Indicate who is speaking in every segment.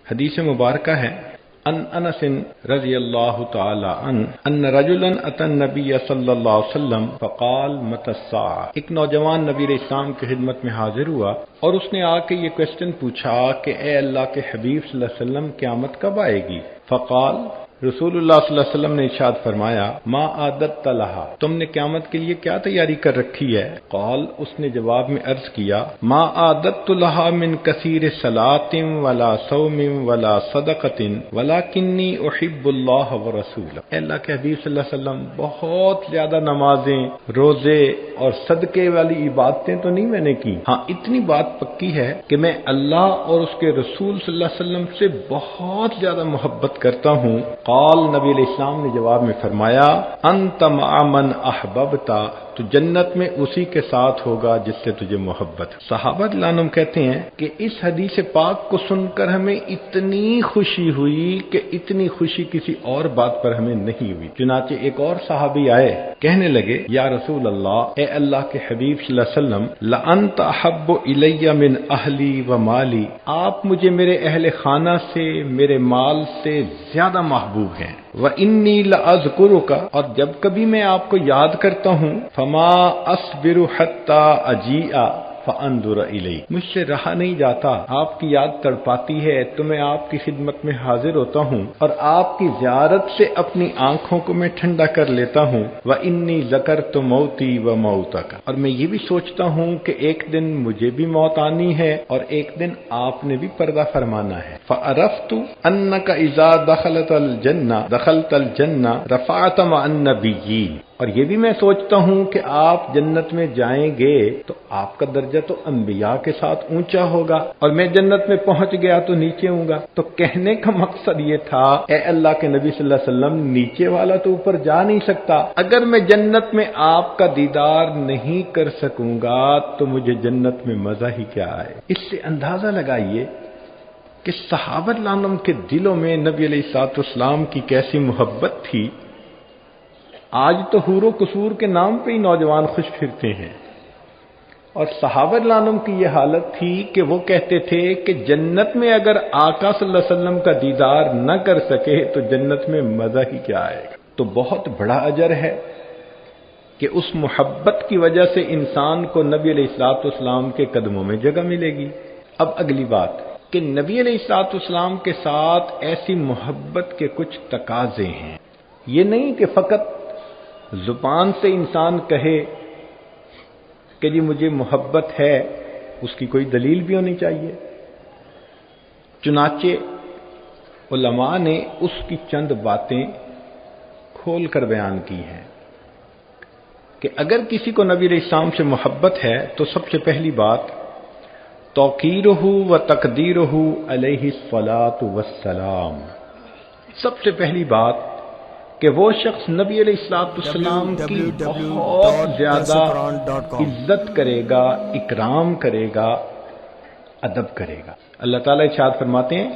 Speaker 1: حدیث مبارکہ ہے ان انس رضی اللہ تعالی عنہ ان رجلا اتى النبی صلی اللہ علیہ وسلم فقال متى الساعة۔ ایک نوجوان نبی علیہ السلام کی خدمت میں حاضر ہوا اور اس نے آ کے یہ کوسچن پوچھا کہ اے اللہ کے حبیب صلی اللہ علیہ وسلم قیامت کب آئے گی؟ فقال، رسول اللہ صلی اللہ علیہ وسلم نے ارشاد فرمایا ما عادت لہا، تم نے قیامت کے لیے کیا تیاری کر رکھی ہے؟ قال، اس نے جواب میں عرض کیا ما عادت لہا من کثیر صلاۃ ولا صوم ولا صدقۃ ولکنی احب اللہ ورسولہ۔ اے اللہ کے حبیب صلی اللہ علیہ وسلم، بہت زیادہ نمازیں، روزے اور صدقے والی عبادتیں تو نہیں میں نے کی، ہاں اتنی بات پکی ہے کہ میں اللہ اور اس کے رسول صلی اللہ علیہ وسلم سے بہت زیادہ محبت کرتا ہوں۔ قال، نبی علیہ السلام نے جواب میں فرمایا انت مع من احببت، تو جنت میں اسی کے ساتھ ہوگا جس سے تجھے محبت۔ صحابہ رضی اللہ عنہم کہتے ہیں کہ اس حدیث پاک کو سن کر ہمیں اتنی خوشی ہوئی کہ اتنی خوشی کسی اور بات پر ہمیں نہیں ہوئی۔ چنانچہ ایک اور صحابی آئے، کہنے لگے یا رسول اللہ، اے اللہ کے حبیب صلی اللہ علیہ وسلم، لأنت احب الی من اہلی و مالی، آپ مجھے میرے اہل خانہ سے، میرے مال سے زیادہ محبوب ہیں۔ وَإِنِّي لَأَذْكُرُكَ، اور جب کبھی میں آپ کو یاد کرتا ہوں، فَمَا أَصْبِرُ حَتَّى أَجِيءَ فَأَنظُرَ إِلَيْكَ، مجھ سے رہا نہیں جاتا، آپ کی یاد تڑپاتی ہے تو میں آپ کی خدمت میں حاضر ہوتا ہوں اور آپ کی زیارت سے اپنی آنکھوں کو میں ٹھنڈا کر لیتا ہوں۔ وَإِنِّي ذَكَرْتُ مَوْتِي وَمَوْتَكَ، اور میں یہ بھی سوچتا ہوں کہ ایک دن مجھے بھی موت آنی ہے اور ایک دن آپ نے بھی پردہ فرمانا ہے۔ فَعَرَفْتُ أَنَّكَ إِذَا دَخَلْتَ الْجَنَّةَ رَفَعْتَ مَعَ النَّبِيِّينَ، اور یہ بھی میں سوچتا ہوں کہ آپ جنت میں جائیں گے تو آپ کا درجہ تو انبیاء کے ساتھ اونچا ہوگا اور میں جنت میں پہنچ گیا تو نیچے ہوں گا۔ تو کہنے کا مقصد یہ تھا اے اللہ کے نبی صلی اللہ علیہ وسلم، نیچے والا تو اوپر جا نہیں سکتا، اگر میں جنت میں آپ کا دیدار نہیں کر سکوں گا تو مجھے جنت میں مزہ ہی کیا آئے۔ اس سے اندازہ لگائیے کہ صحابہ رضی اللہ عنہم کے دلوں میں نبی علیہ الصلوۃ والسلام کی کیسی محبت تھی۔ آج تو حور و قصور کے نام پہ ہی نوجوان خوش پھرتے ہیں، اور صحابہ رضی اللہ عنہم کی یہ حالت تھی کہ وہ کہتے تھے کہ جنت میں اگر آقا صلی اللہ علیہ وسلم کا دیدار نہ کر سکے تو جنت میں مزہ ہی کیا آئے گا۔ تو بہت بڑا اجر ہے کہ اس محبت کی وجہ سے انسان کو نبی علیہ الصلوۃ والسلام کے قدموں میں جگہ ملے گی۔ اب اگلی بات کہ نبی علیہ الصلوۃ والسلام کے ساتھ ایسی محبت کے کچھ تقاضے ہیں، یہ نہیں کہ فقط زبان سے انسان کہے کہ جی مجھے محبت ہے، اس کی کوئی دلیل بھی ہونی چاہیے۔ چنانچہ علماء نے اس کی چند باتیں کھول کر بیان کی ہیں کہ اگر کسی کو نبی علیہ السلام سے محبت ہے تو سب سے پہلی بات توقیرہ و تقدیرہ علیہ الصلاۃ والسلام، سب سے پہلی بات کہ وہ شخص نبی علیہ السلام کی بہت زیادہ عزت کرے گا، اکرام کرے گا، ادب کرے گا۔ اللہ تعالیٰ ارشاد فرماتے ہیں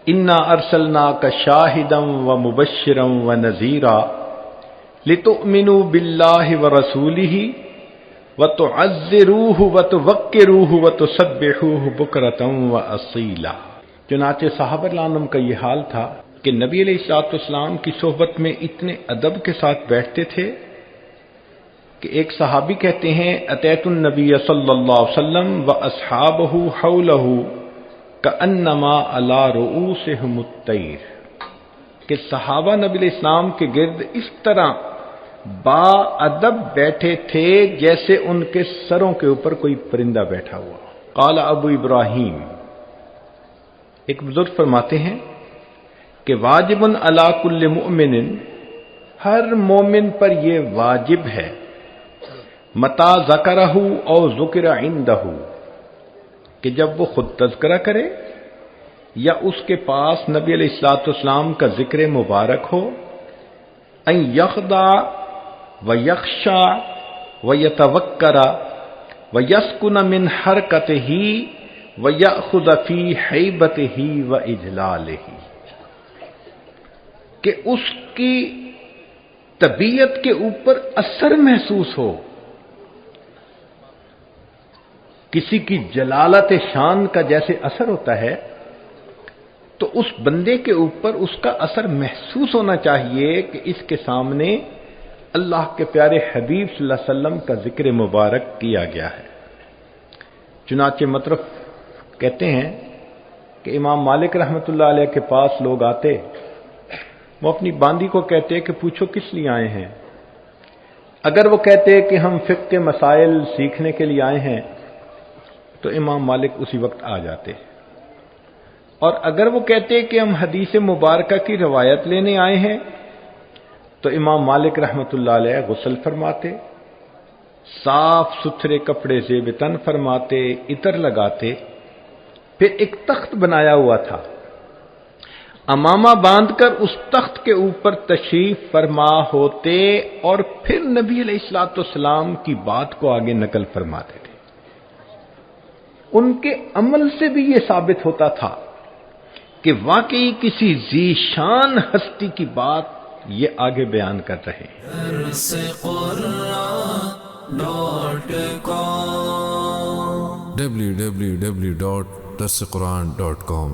Speaker 1: انا ارسلناک شاہدا ومبشرا ونذیرا لتؤمنوا باللہ ورسولہ وتعزروہ وتوقروہ وتسبحوہ بکرۃ واصیلا۔ چنانچہ صحابہ رضی اللہ عنہم کا یہ حال تھا کہ نبی علیہ الصلوۃ والسلام کی صحبت میں اتنے ادب کے ساتھ بیٹھتے تھے کہ ایک صحابی کہتے ہیں اتیت النبی صلی اللہ علیہ وسلم واصحابہ حولہ کانما علی رؤوسہم الطیر، کہ صحابہ نبی علیہ السلام کے گرد اس طرح با ادب بیٹھے تھے جیسے ان کے سروں کے اوپر کوئی پرندہ بیٹھا ہوا۔ قال ابو ابراہیم، ایک بزرگ فرماتے ہیں کہ واجب علی کل مؤمن، ہر مومن پر یہ واجب ہے، متا ذکرہ او ذکر عندہ، کہ جب وہ خود تذکرہ کرے یا اس کے پاس نبی علیہ الصلوۃ والسلام کا ذکر مبارک ہو، ان یخضع ویخشع ویتوکر ویسکن من حرکتہ ویأخذ فی ہیبتہ واجلالہ، کہ اس کی طبیعت کے اوپر اثر محسوس ہو، کسی کی جلالت شان کا جیسے اثر ہوتا ہے تو اس بندے کے اوپر اس کا اثر محسوس ہونا چاہیے کہ اس کے سامنے اللہ کے پیارے حبیب صلی اللہ علیہ وسلم کا ذکر مبارک کیا گیا ہے۔ چنانچہ مطرف کہتے ہیں کہ امام مالک رحمۃ اللہ علیہ کے پاس لوگ آتے، وہ اپنی باندی کو کہتے کہ پوچھو کس لیے آئے ہیں۔ اگر وہ کہتے کہ ہم فقہ کے مسائل سیکھنے کے لیے آئے ہیں تو امام مالک اسی وقت آ جاتے، اور اگر وہ کہتے کہ ہم حدیث مبارکہ کی روایت لینے آئے ہیں تو امام مالک رحمۃ اللہ علیہ غسل فرماتے، صاف ستھرے کپڑے زیب تن فرماتے، عطر لگاتے، پھر ایک تخت بنایا ہوا تھا، امامہ باندھ کر اس تخت کے اوپر تشریف فرما ہوتے اور پھر نبی علیہ الصلوۃ والسلام کی بات کو آگے نقل فرماتے تھے۔ ان کے عمل سے بھی یہ ثابت ہوتا تھا کہ واقعی کسی ذی شان ہستی کی بات یہ آگے بیان کر رہے ہیں۔
Speaker 2: www.darsequran.com